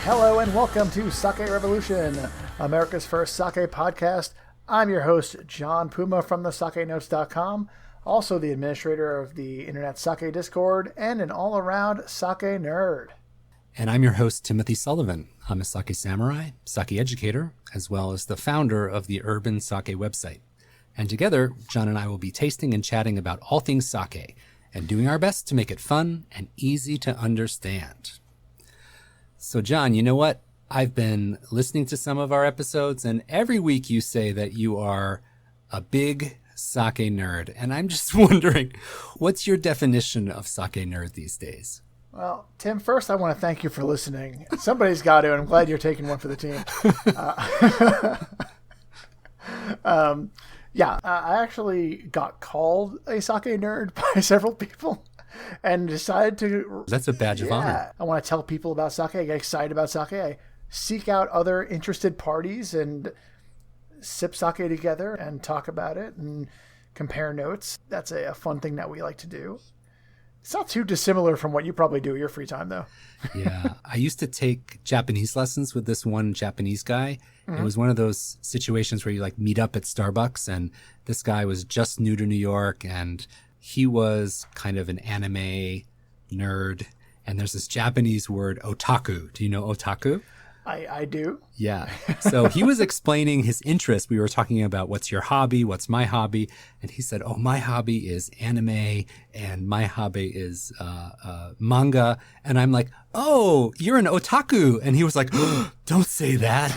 Hello and welcome to Sake Revolution, America's first sake podcast. I'm your host, John Puma from the SakeNotes.com, also the administrator of the Internet Sake Discord, and an all-around sake nerd. And I'm your host, Timothy Sullivan. I'm a sake samurai, sake educator, as well as the founder of the Urban Sake website. And together, John and I will be tasting and chatting about all things sake, and doing our best to make it fun and easy to understand. So John, you know what? I've been listening to some of our episodes, and every week you say that you are a big sake nerd. And I'm just wondering, what's your definition of sake nerd these days? Well, Tim, first I want to thank you for listening. Somebody's got to, and I'm glad you're taking one for the team. I actually got called a sake nerd by several people. And decided to... That's a badge of honor. I want to tell people about sake. I get excited about sake. I seek out other interested parties and sip sake together and talk about it and compare notes. That's a fun thing that we like to do. It's not too dissimilar from what you probably do in your free time, though. Yeah. I used to take Japanese lessons with this one Japanese guy. Mm-hmm. It was one of those situations where you meet up at Starbucks, and this guy was just new to New York, and he was kind of an anime nerd. And there's this Japanese word, otaku. Do you know otaku? I do. Yeah. So he was explaining his interest. We were talking about what's your hobby, what's my hobby. And he said, my hobby is anime and my hobby is manga. And I'm like, oh, you're an otaku. And he was like, don't say that.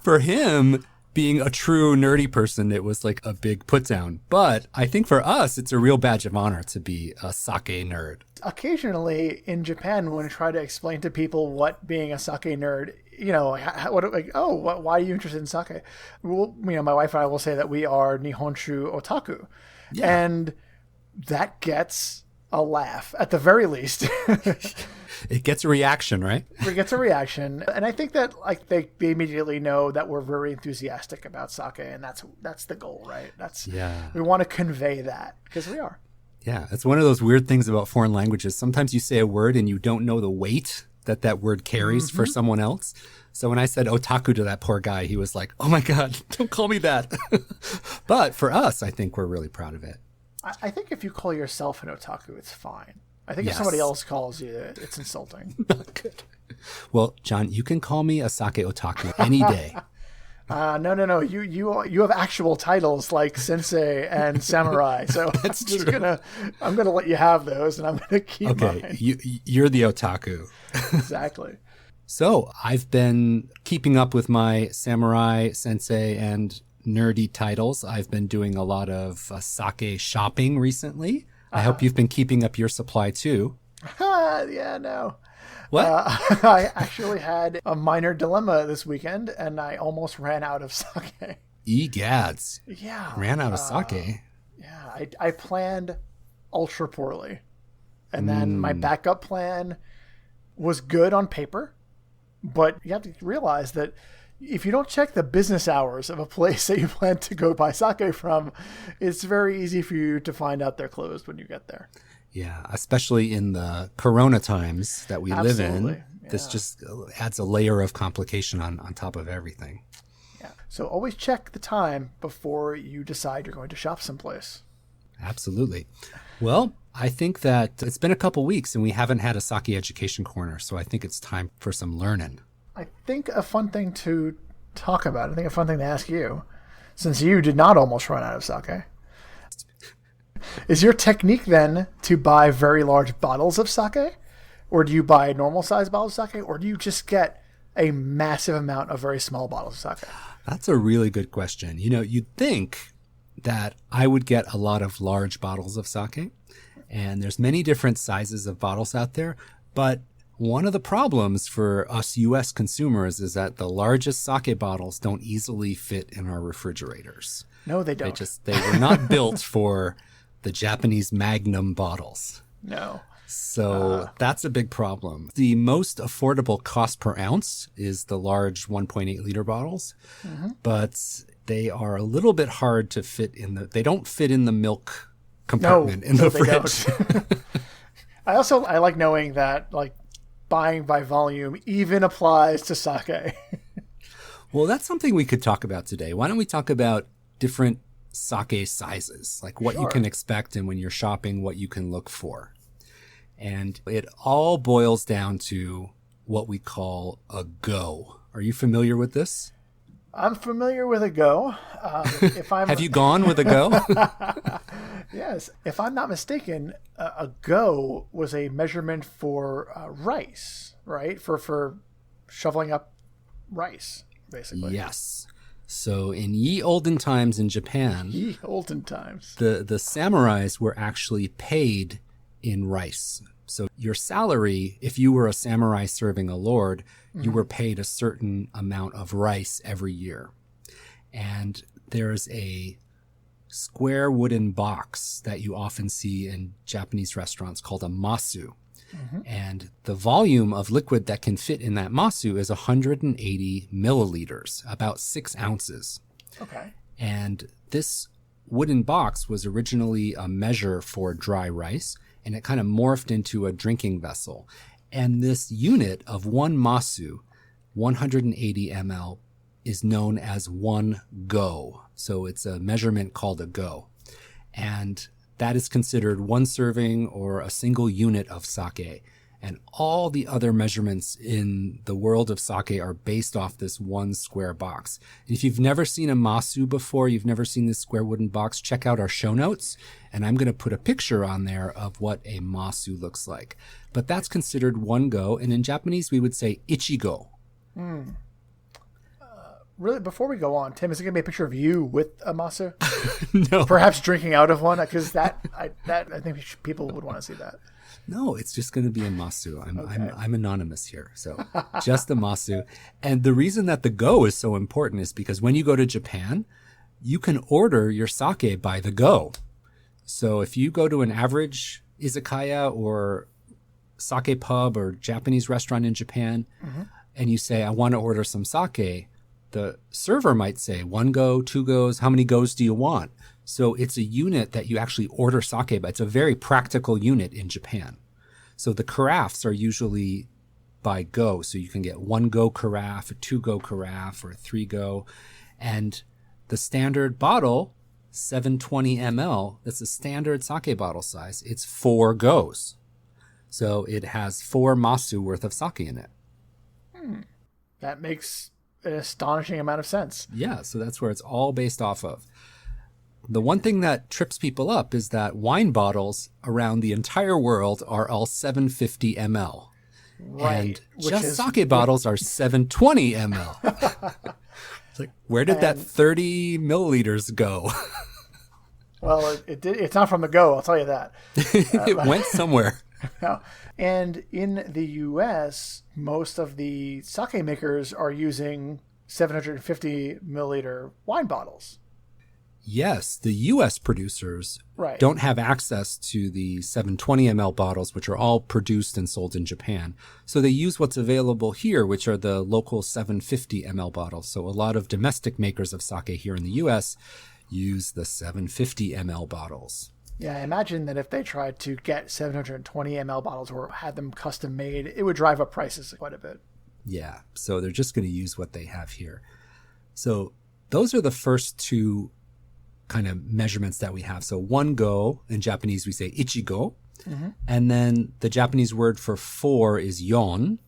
For him, being a true nerdy person, it was like a big put down. But I think for us, it's a real badge of honor to be a sake nerd. Occasionally in Japan, when I try to explain to people what being a sake nerd, why are you interested in sake? Well, my wife and I will say that we are Nihonshu otaku. Yeah. And that gets a laugh at the very least. It gets a reaction, right? It gets a reaction. And I think that they immediately know that we're very enthusiastic about sake, and that's the goal, right? We want to convey that because we are. Yeah, it's one of those weird things about foreign languages. Sometimes you say a word and you don't know the weight that word carries for someone else. So when I said otaku to that poor guy, he was like, oh my God, don't call me that. But for us, I think we're really proud of it. I think if you call yourself an otaku, it's fine. I think if somebody else calls you, it's insulting. Not good. Well, John, you can call me a sake otaku any day. No. You have actual titles like sensei and samurai. So I'm gonna let you have those, and I'm gonna keep mine. Okay, you're the otaku. Exactly. So I've been keeping up with my samurai, sensei, and nerdy titles. I've been doing a lot of sake shopping recently. I hope you've been keeping up your supply too. Yeah, no. What? I actually had a minor dilemma this weekend, and I almost ran out of sake. Egads. Yeah. Ran out of sake. Yeah, I planned ultra poorly. And then my backup plan was good on paper, but you have to realize that if you don't check the business hours of a place that you plan to go buy sake from, it's very easy for you to find out they're closed when you get there. Yeah, especially in the Corona times that we live in. Yeah. This just adds a layer of complication on top of everything. Yeah. So always check the time before you decide you're going to shop someplace. Absolutely. Well, I think that it's been a couple weeks and we haven't had a sake education corner, so I think it's time for some learning. I think a fun thing to talk about, I think a fun thing to ask you, since you did not almost run out of sake, is your technique then to buy very large bottles of sake? Or do you buy normal size bottles of sake? Or do you just get a massive amount of very small bottles of sake? That's a really good question. You'd think that I would get a lot of large bottles of sake, and there's many different sizes of bottles out there, but one of the problems for us U.S. consumers is that the largest sake bottles don't easily fit in our refrigerators. No, they don't. They were not built for the Japanese Magnum bottles. No. So that's a big problem. The most affordable cost per ounce is the large 1.8 liter bottles, but they are a little bit hard to fit they don't fit in the milk compartment in the fridge. I like knowing that buying by volume even applies to sake. Well, that's something we could talk about today. Why don't we talk about different sake sizes, like what you can expect and when you're shopping, what you can look for. And it all boils down to what we call a go. Are you familiar with this? I'm familiar with a go. Have you gone with a go? Yes. If I'm not mistaken, a go was a measurement for rice, right? For shoveling up rice, basically. Yes. So in ye olden times in Japan, Ye olden times, the samurais were actually paid in rice. So your salary, if you were a samurai serving a lord, you were paid a certain amount of rice every year. And there's a square wooden box that you often see in Japanese restaurants called a masu. And the volume of liquid that can fit in that masu is 180 milliliters, about 6 ounces. Okay. And this wooden box was originally a measure for dry rice, and it kind of morphed into a drinking vessel. And this unit of 1 masu, 180 ml, is known as 1 go. So it's a measurement called a go. And that is considered 1 serving or a single unit of sake. And all the other measurements in the world of sake are based off this 1 square box. And if you've never seen a masu before, you've never seen this square wooden box, check out our show notes. And I'm going to put a picture on there of what a masu looks like. But that's considered 1 go. And in Japanese, we would say ichigo. Really, before we go on, Tim, is it going to be a picture of you with a masu? No. Perhaps drinking out of one? Because I think people would want to see that. No, it's just going to be a masu. I'm anonymous here, so just a masu. And the reason that the go is so important is because when you go to Japan, you can order your sake by the go. So if you go to an average izakaya or sake pub or Japanese restaurant in Japan, and you say, I want to order some sake, the server might say 1 go, 2 goes, how many goes do you want? So it's a unit that you actually order sake by. It's a very practical unit in Japan. So the carafes are usually by go. So you can get 1 go carafe, a 2 go carafe, or a 3 go. And the standard bottle, 720 ml, that's a standard sake bottle size. It's 4 goes. So it has 4 masu worth of sake in it. That makes an astonishing amount of sense. Yeah, so that's where it's all based off of. The one thing that trips people up is that wine bottles around the entire world are all 750 ml. Right. And just sake bottles are 720 ml. It's like, where did that 30 milliliters go? Well, it's not from the go, I'll tell you that. It went somewhere. No. And in the U.S., most of the sake makers are using 750 milliliter wine bottles. Yes, the U.S. producers don't have access to the 720 ml bottles, which are all produced and sold in Japan. So they use what's available here, which are the local 750 ml bottles. So a lot of domestic makers of sake here in the U.S. use the 750 ml bottles. Yeah, I imagine that if they tried to get 720 ml bottles or had them custom made, it would drive up prices quite a bit. Yeah, so they're just going to use what they have here. So those are the first 2 kind of measurements that we have. So 1 go, in Japanese we say ichigo. And then the Japanese word for 4 is yon.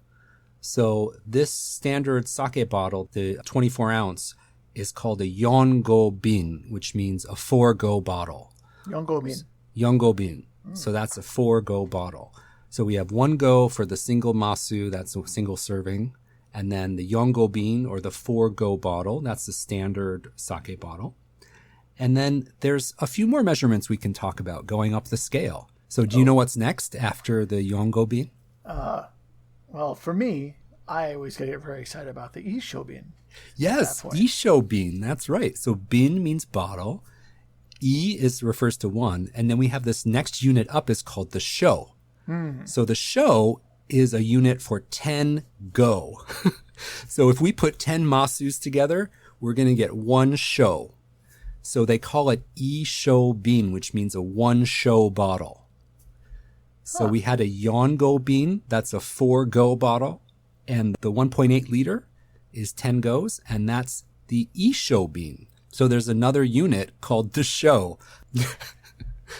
So this standard sake bottle, the 24 ounce, is called a yon-go bin, which means a 4-go bottle. Yon-go bin. Yon-go bin. So that's a 4-go bottle. So we have 1 go for the single masu, that's a single serving. And then the yon-go bin, or the 4-go bottle, that's the standard sake bottle. And then there's a few more measurements we can talk about going up the scale. So do you know what's next after the yon-go bin? Well, for me, I always get very excited about the isho bin. Yes, isho bin, that's right. So bin means bottle. Refers to 1, and then we have this next unit up is called the sho. So the sho is a unit for 10 go. So if we put 10 masus together, we're going to get 1 sho. So they call it isho bin, which means a 1 sho bottle. So we had a Yongo bean, that's a 4-go bottle, and the 1.8 liter is 10 goes, and that's the Isho bean. So there's another unit called the Show.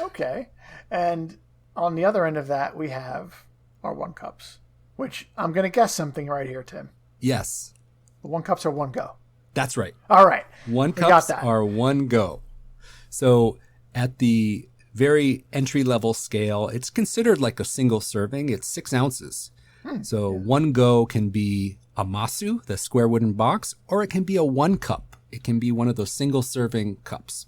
Okay. And on the other end of that, we have our 1 cups, which I'm going to guess something right here, Tim. Yes. The 1 cups are 1 go. That's right. All right. 1 cups are 1 go. So at the very entry-level scale, it's considered like a single serving. It's 6 ounces. So 1 go can be a masu, the square wooden box, or it can be a 1 cup. It can be one of those single-serving cups.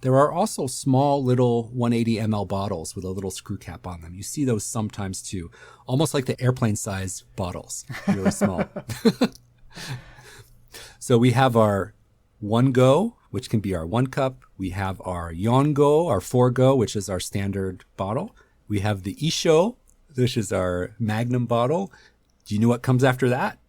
There are also small little 180 ml bottles with a little screw cap on them. You see those sometimes too, almost like the airplane-size bottles, really small. So we have our 1 go, which can be our 1 cup. We have our Yongo, our 4 go, which is our standard bottle. We have the Isho, which is our magnum bottle. Do you know what comes after that?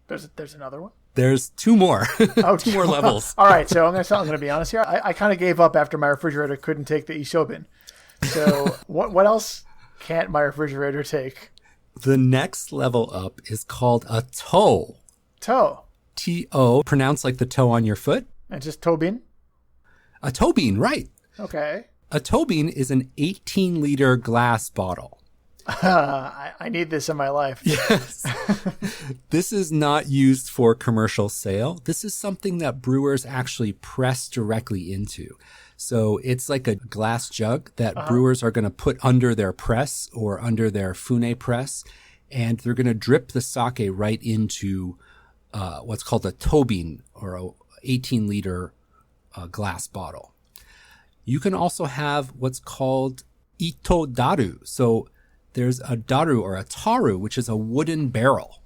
There's another one? There's 2 more. Oh, 2 more levels. All right, so I'm going to be honest here. I kind of gave up after my refrigerator couldn't take the Ishobin. So what else can't my refrigerator take? The next level up is called a toe. Toe. T-O, pronounced like the toe on your foot. And just Tobin? A toe bean, right. Okay. A toe bean is an 18-liter glass bottle. I need this in my life. Yes. This is not used for commercial sale. This is something that brewers actually press directly into. So it's like a glass jug that brewers are going to put under their press or under their fune press, and they're going to drip the sake right into what's called a tobin, or a 18-liter glass bottle. You can also have what's called ito daru. So there's a daru or a taru, which is a wooden barrel.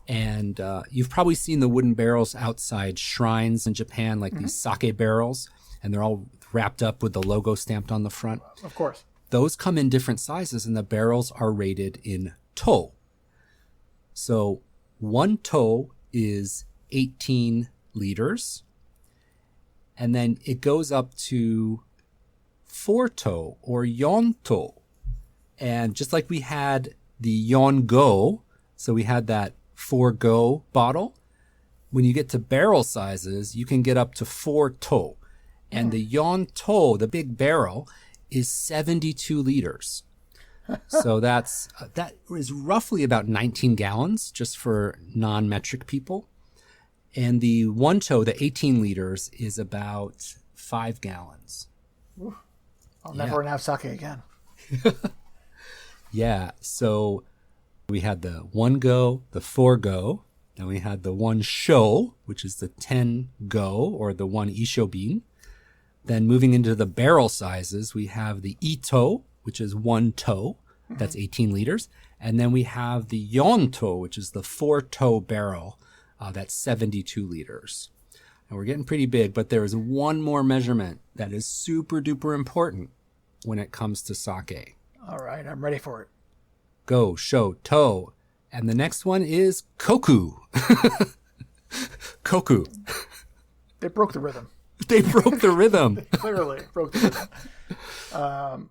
And you've probably seen the wooden barrels outside shrines in Japan, like these sake barrels, and they're all wrapped up with the logo stamped on the front. Of course. Those come in different sizes, and the barrels are rated in to. So 1 to is 18 liters, and then it goes up to 4 to or yon to. And just like we had the yon go, so we had that 4 go bottle, when you get to barrel sizes, you can get up to 4 to. And the yon to, the big barrel, is 72 liters. So that is roughly about 19 gallons, just for non-metric people. And the 1 to, the 18 liters, is about 5 gallons. I'll never have sake again. Yeah, so we had the 1 go, the 4 go, then we had the 1 sho, which is the 10 go, or the 1 isho bean. Then moving into the barrel sizes, we have the ito, which is 1 to, that's 18 liters. And then we have the yon to, which is the 4 to barrel, that's 72 liters. And we're getting pretty big, but there is one more measurement that is super duper important when it comes to sake. All right, I'm ready for it. Go, sho, to. And the next one is koku. Koku. They broke the rhythm. They broke the rhythm. Clearly broke the rhythm.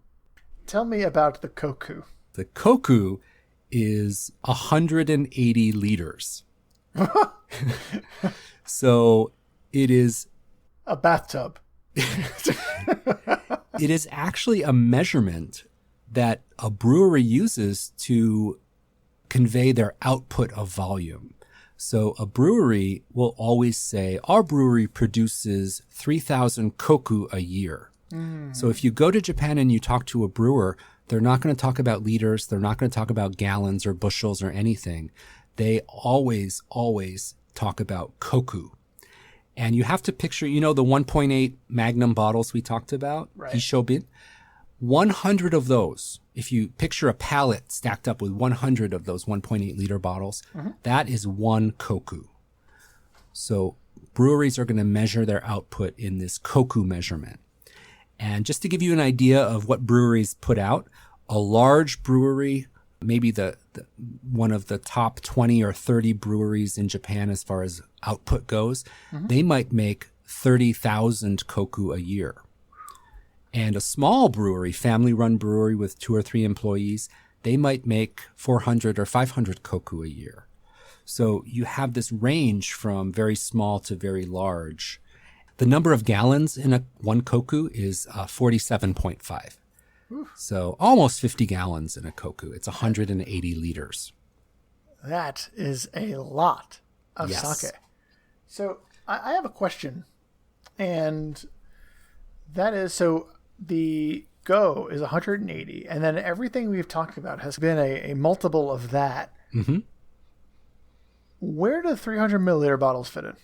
Tell me about the koku. The koku is 180 liters. So it is a bathtub. It is actually a measurement that a brewery uses to convey their output of volume. So a brewery will always say, our brewery produces 3,000 koku a year. So if you go to Japan and you talk to a brewer, they're not going to talk about liters. They're not going to talk about gallons or bushels or anything. They always talk about koku. And you have to picture, the 1.8 Magnum bottles we talked about, right. Ishobin. 100 of those, if you picture a pallet stacked up with 100 of those 1.8 liter bottles, that is 1 koku. So breweries are going to measure their output in this koku measurement. And just to give you an idea of what breweries put out, a large brewery, maybe the one of the top 20 or 30 breweries in Japan as far as output goes, they might make 30,000 koku a year. And a small brewery, family-run brewery with 2 or 3 employees, they might make 400 or 500 koku a year. So you have this range from very small to very large. The number of gallons in a one koku is 47.5. So almost 50 gallons in a koku. It's 180 liters. That is a lot of sake. So I have a question, and that is, so the go is 180, and then everything we've talked about has been a multiple of that. Mm-hmm. Where do 300 milliliter bottles fit in?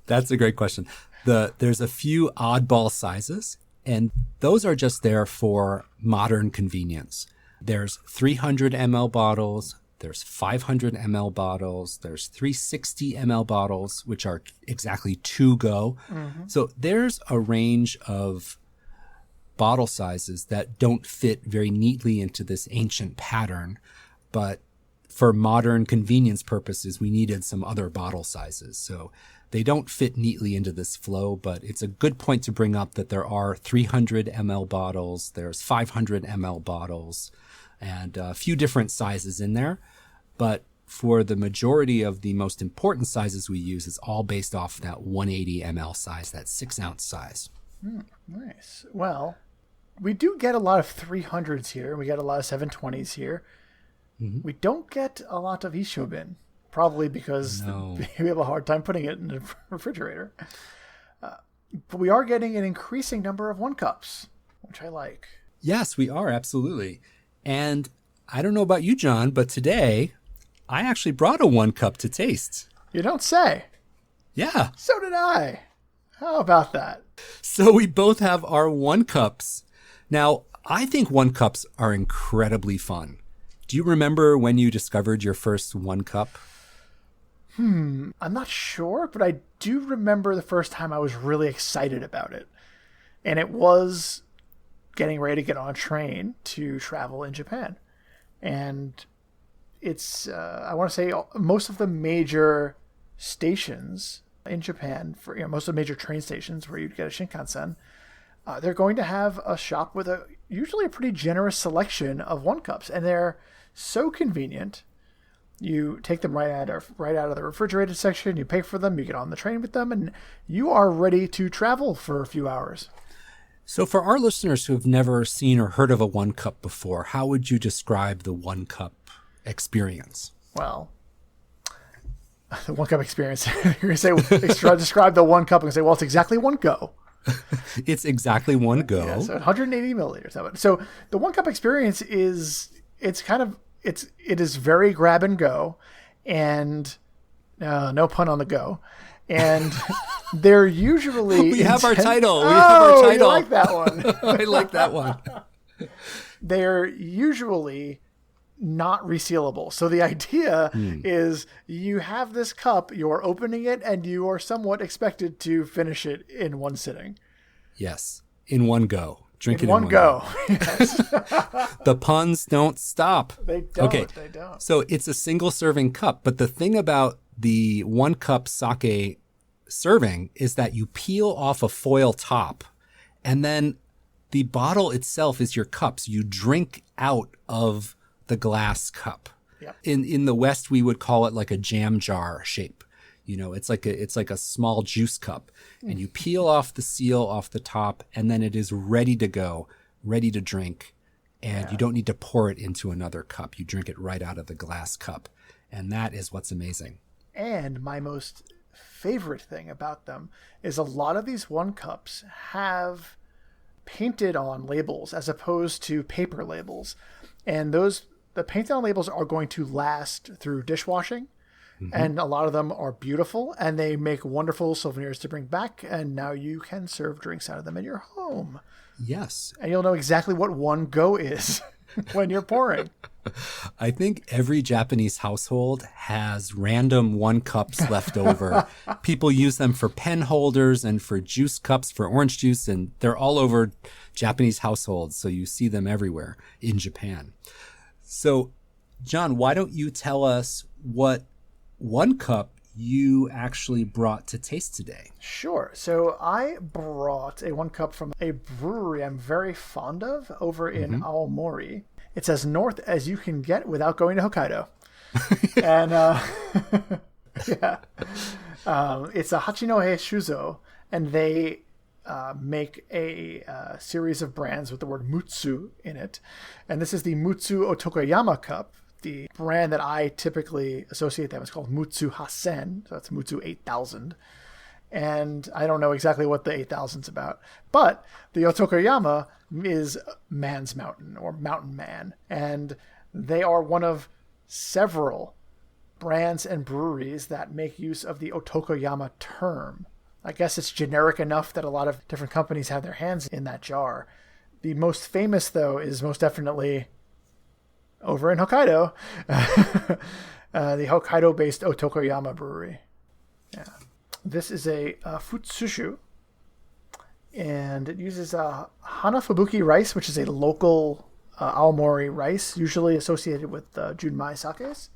That's a great question. There's a few oddball sizes, and those are just there for modern convenience. There's 300 ml bottles, there's 500 ml bottles, there's 360 ml bottles, which are exactly 2 go. Mm-hmm. So there's a range of bottle sizes that don't fit very neatly into this ancient pattern, but for modern convenience purposes, we needed some other bottle sizes. So they don't fit neatly into this flow, but it's a good point to bring up that there are 300 ml bottles, there's 500 ml bottles, and a few different sizes in there. But for the majority of the most important sizes we use, it's all based off that 180 ml size, that 6-ounce size. Nice. Well, we do get a lot of 300s here. We get a lot of 720s here. Mm-hmm. We don't get a lot of Ishobin, probably because we have a hard time putting it in the refrigerator. But we are getting an increasing number of 1 cups, which I like. Yes, we are, absolutely. And I don't know about you, John, but today I actually brought a 1 cup to taste. You don't say. Yeah. So did I. How about that? So we both have our 1 cups. Now, I think 1 cups are incredibly fun. Do you remember when you discovered your first 1 cup? I'm not sure, but I do remember the first time I was really excited about it. And it was getting ready to get on a train to travel in Japan. And it's, I want to say, most of the major stations in Japan, for most of the major train stations where you'd get a Shinkansen, they're going to have a shop with usually a pretty generous selection of 1 cups. And they're so convenient. You take them right out of the refrigerated section, you pay for them, you get on the train with them, and you are ready to travel for a few hours. So for our listeners who have never seen or heard of a 1 cup before, how would you describe the 1 cup experience? Well, the 1 cup experience, you're going to say, describe the 1 cup and say, well, it's exactly 1 go. It's exactly 1 go. Yeah, so 180 milliliters of it. So the 1 cup experience is, it is very grab and go, and no pun on the go. And they're usually we have our title. We have our title. I like that one. I like that one. They're usually not resealable. So the idea is you have this cup, you're opening it, and you are somewhat expected to finish it in one sitting. Yes, in 1 go. Drink it in 1 go. Yes. The puns don't stop. They don't. Okay. They don't. So it's a single serving cup. But the thing about the 1 cup sake serving is that you peel off a foil top, and then the bottle itself is your cup. So you drink out of the glass cup. Yep. In the West, we would call it like a jam jar shape. It's like a small juice cup, and you peel off the seal off the top, and then it is ready to go, ready to drink. And you don't need to pour it into another cup. You drink it right out of the glass cup. And that is what's amazing. And my most favorite thing about them is a lot of these 1 cups have painted on labels as opposed to paper labels. And the painted on labels are going to last through dishwashing. Mm-hmm. And a lot of them are beautiful, and they make wonderful souvenirs to bring back. And now you can serve drinks out of them in your home. Yes. And you'll know exactly what 1 go is when you're pouring. I think every Japanese household has random 1 cups left over. People use them for pen holders and for juice cups for orange juice, and they're all over Japanese households. So you see them everywhere in Japan. So, John, why don't you tell us what 1 cup you actually brought to taste today. Sure. So I brought a 1 cup from a brewery I'm very fond of over in Aomori. It's as north as you can get without going to Hokkaido. And yeah, it's a Hachinohe Shuzo, and they make a series of brands with the word Mutsu in it. And this is the Mutsu Otokoyama cup. The brand that I typically associate them is called Mutsu Hasen, so that's Mutsu 8000. And I don't know exactly what the 8000's about, but the Otokoyama is Man's Mountain or Mountain Man, and they are one of several brands and breweries that make use of the Otokoyama term. I guess it's generic enough that a lot of different companies have their hands in that jar. The most famous, though, is most definitely over in Hokkaido, the Hokkaido-based Otokoyama brewery. Yeah, this is a futsushu, and it uses hanafubuki rice, which is a local Aomori rice, usually associated with Junmai sakes,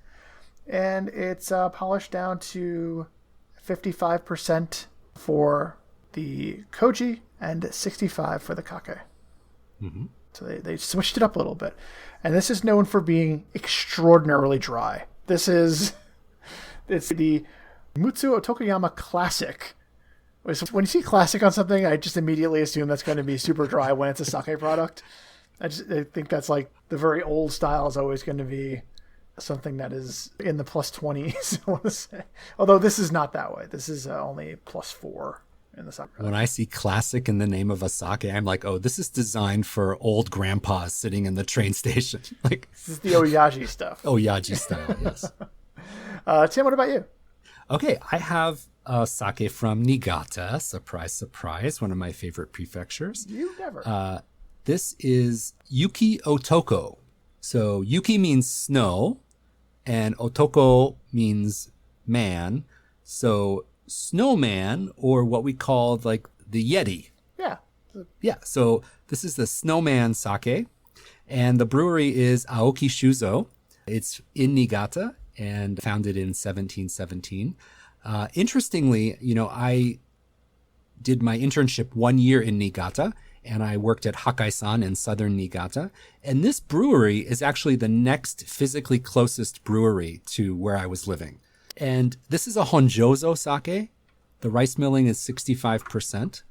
and it's polished down to 55% for the koji and 65% for the kake. Mm-hmm. So they switched it up a little bit. And this is known for being extraordinarily dry. It's the Mutsu Otokoyama Classic. When you see classic on something, I just immediately assume that's going to be super dry when it's a sake product. I think that's like the very old style is always going to be something that is in the plus 20s, I want to say. Although this is not that way. This is only plus 4. In the sake. When I see classic in the name of a sake, I'm like, oh, this is designed for old grandpas sitting in the train station. Like, this is the Oyaji stuff. Oyaji style, yes. Tim, what about you? Okay, I have a sake from Niigata. Surprise, surprise, one of my favorite prefectures. You never. This is Yuki Otoko. So Yuki means snow, and Otoko means man. So snowman, or what we call like the Yeti. Yeah. So this is the snowman sake, and the brewery is Aoki Shuzo. It's in Niigata and founded in 1717. Interestingly, I did my internship 1 year in Niigata, and I worked at Hakai-san in southern Niigata. And this brewery is actually the next physically closest brewery to where I was living. And this is a Honjozo sake. The rice milling is 65%,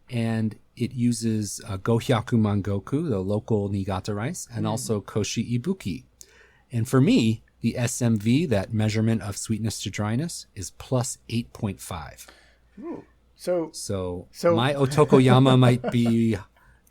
and it uses Gohyaku Mangoku, the local Niigata rice, and also Koshi Ibuki. And for me, the SMV, that measurement of sweetness to dryness, is plus 8.5. Ooh. So my Otokoyama might be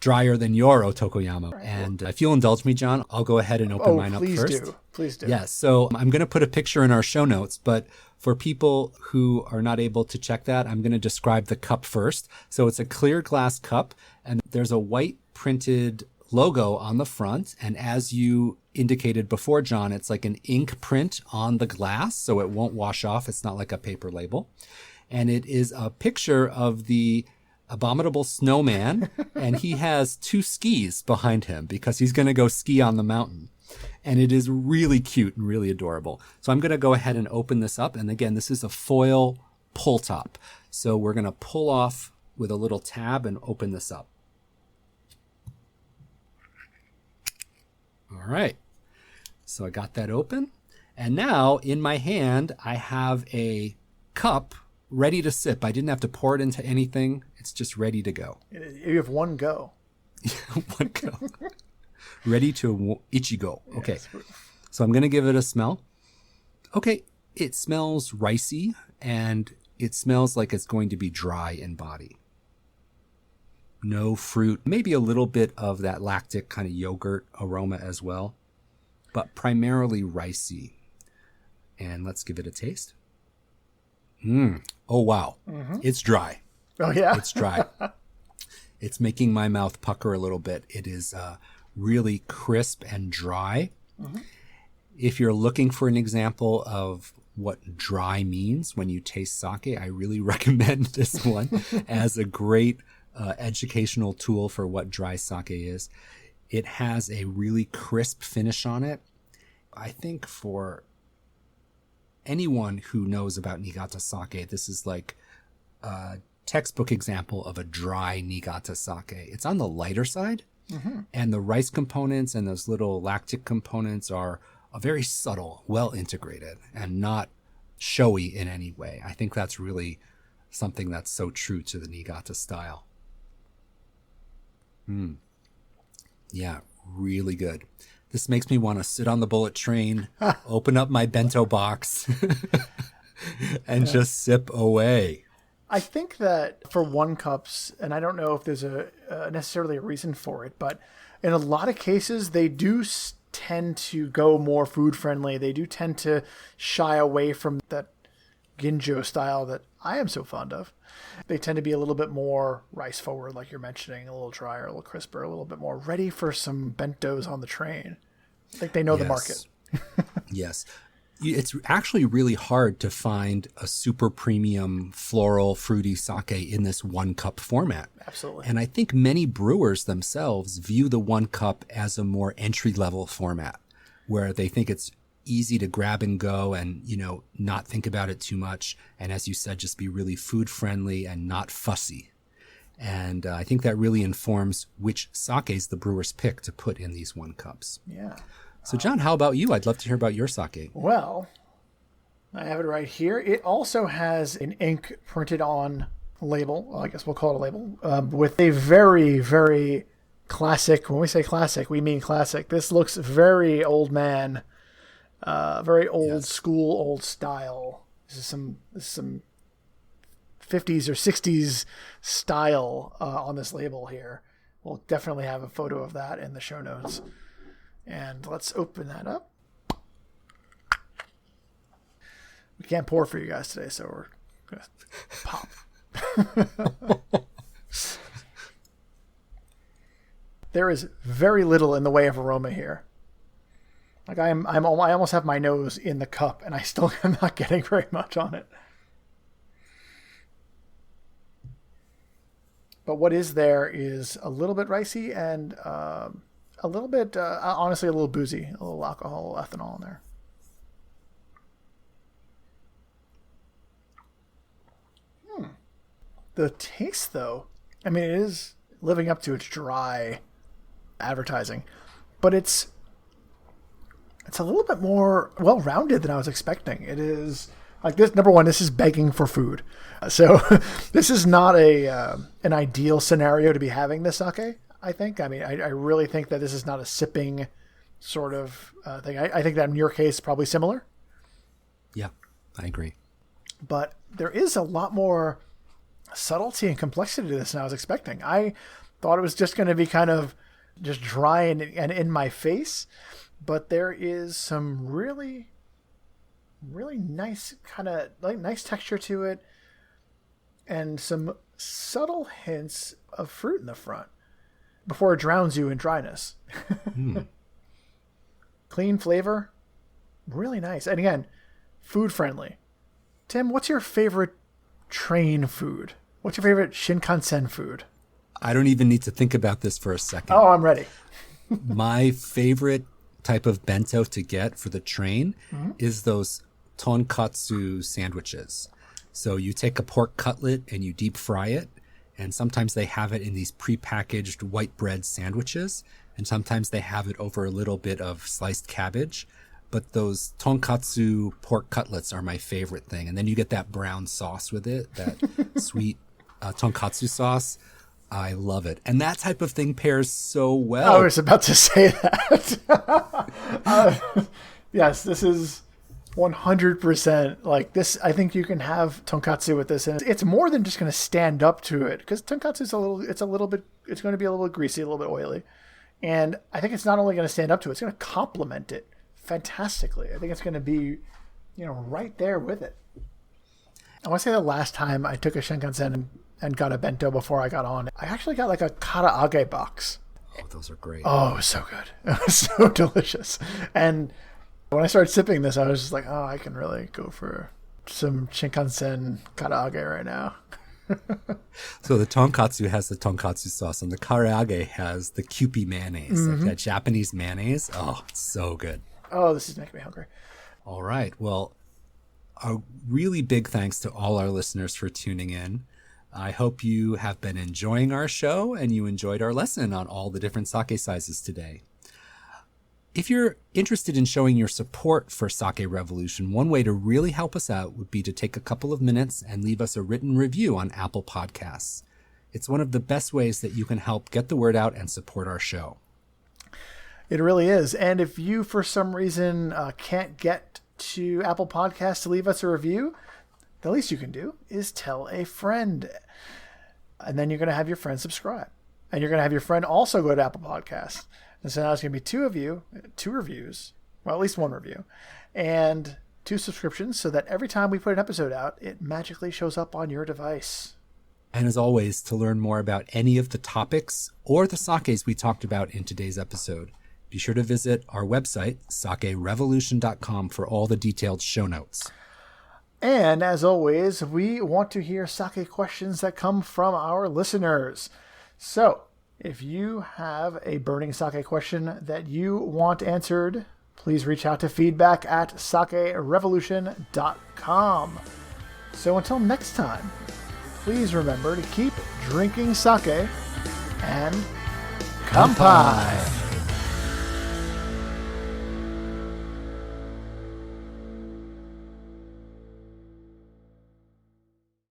drier than your Otokoyama. Right. And if you'll indulge me, John, I'll go ahead and open mine up first. Please do. Yes. So I'm going to put a picture in our show notes, but for people who are not able to check that, I'm going to describe the cup first. So it's a clear glass cup, and there's a white printed logo on the front. And as you indicated before, John, it's like an ink print on the glass, so it won't wash off. It's not like a paper label. And it is a picture of the abominable snowman, and he has 2 skis behind him because he's going to go ski on the mountain. And it is really cute and really adorable. So I'm going to go ahead and open this up. And again, this is a foil pull top. So we're going to pull off with a little tab and open this up. All right. So I got that open. And now in my hand, I have a cup ready to sip. I didn't have to pour it into anything. It's just ready to go. You have one go. One go. Ready to ichigo. Okay. So I'm going to give it a smell. Okay. It smells ricey, and it smells like it's going to be dry in body. No fruit, maybe a little bit of that lactic kind of yogurt aroma as well, but primarily ricey. And let's give it a taste. Oh, wow. Mm-hmm. It's dry. Oh, yeah? It's dry. It's making my mouth pucker a little bit. It is really crisp and dry. Mm-hmm. If you're looking for an example of what dry means when you taste sake, I really recommend this one as a great educational tool for what dry sake is. It has a really crisp finish on it. I think for anyone who knows about Niigata sake, this is like a textbook example of a dry Niigata sake. It's on the lighter side, and the rice components and those little lactic components are very subtle, well integrated, and not showy in any way. I think that's really something that's so true to the Niigata style. Yeah, really good. This makes me want to sit on the bullet train, open up my bento box, and just sip away. I think that for one cups, and I don't know if there's necessarily a reason for it, but in a lot of cases, they do tend to go more food friendly. They do tend to shy away from that ginjo style that I am so fond of. They tend to be a little bit more rice forward, like you're mentioning, a little drier, a little crisper, a little bit more ready for some bentos on the train. I think they know the market. Yes. It's actually really hard to find a super premium floral fruity sake in this 1 cup format. Absolutely. And I think many brewers themselves view the 1 cup as a more entry level format where they think it's easy to grab and go and, not think about it too much. And as you said, just be really food friendly and not fussy. And I think that really informs which sakes the brewers pick to put in these 1 cups. Yeah. So, John, how about you? I'd love to hear about your sake. Well, I have it right here. It also has an ink printed on label. Well, I guess we'll call it a label, with a very, very classic. When we say classic, we mean classic. This looks very old man, very old school, old style. This is some 50s or 60s style on this label here. We'll definitely have a photo of that in the show notes. And let's open that up. We can't pour for you guys today, so we're going to pop. There is very little in the way of aroma here. Like I almost have my nose in the cup, and I still am not getting very much on it. But what is there is a little bit ricey and a little bit, honestly, a little boozy, a little alcohol, ethanol in there. The taste, though, I mean, it is living up to its dry advertising, but it's a little bit more well-rounded than I was expecting. It is like this. Number one, this is begging for food, so this is not an ideal scenario to be having this sake. I think. I mean, I really think that this is not a sipping sort of thing. I think that in your case, probably similar. Yeah, I agree. But there is a lot more subtlety and complexity to this than I was expecting. I thought it was just going to be kind of just dry and in my face, but there is some really, really nice kind of like nice texture to it, and some subtle hints of fruit in the front before it drowns you in dryness. Clean flavor, really nice, and again, food friendly. Tim, what's your favorite train food? What's your favorite Shinkansen food? I don't even need to think about this for a second. Oh, I'm ready. My favorite type of bento to get for the train is those tonkatsu sandwiches. So you take a pork cutlet and you deep fry it. And sometimes they have it in these prepackaged white bread sandwiches. And sometimes they have it over a little bit of sliced cabbage. But those tonkatsu pork cutlets are my favorite thing. And then you get that brown sauce with it, that sweet tonkatsu sauce. I love it. And that type of thing pairs so well. I was about to say that. Yes, this is 100% like this. I think you can have tonkatsu with this, and it's more than just going to stand up to it, because tonkatsu is it's going to be a little bit greasy, a little bit oily. And I think it's not only going to stand up to it, it's going to complement it fantastically. I think it's going to be, right there with it. I want to say the last time I took a Shinkansen and got a bento before I got on, I actually got like a karaage box. Oh, those are great. Oh, it was so good. It was so delicious. And when I started sipping this, I was just like, oh, I can really go for some Shinkansen karaage right now. So the tonkatsu has the tonkatsu sauce, and the karaage has the Kewpie mayonnaise, like that Japanese mayonnaise. Oh, it's so good. Oh, this is making me hungry. All right. Well, a really big thanks to all our listeners for tuning in. I hope you have been enjoying our show and you enjoyed our lesson on all the different sake sizes today. If you're interested in showing your support for Sake Revolution, one way to really help us out would be to take a couple of minutes and leave us a written review on Apple Podcasts. It's one of the best ways that you can help get the word out and support our show. It really is. And if you, for some reason, can't get to Apple Podcasts to leave us a review, the least you can do is tell a friend. And then you're going to have your friend subscribe. And you're going to have your friend also go to Apple Podcasts. And so now it's going to be 2 of you, 2 reviews, well, at least 1 review, and 2 subscriptions so that every time we put an episode out, it magically shows up on your device. And as always, to learn more about any of the topics or the sakes we talked about in today's episode, be sure to visit our website, sakerevolution.com, for all the detailed show notes. And as always, we want to hear sake questions that come from our listeners. So if you have a burning sake question that you want answered, please reach out to feedback@sakerevolution.com. So until next time, please remember to keep drinking sake and kanpai.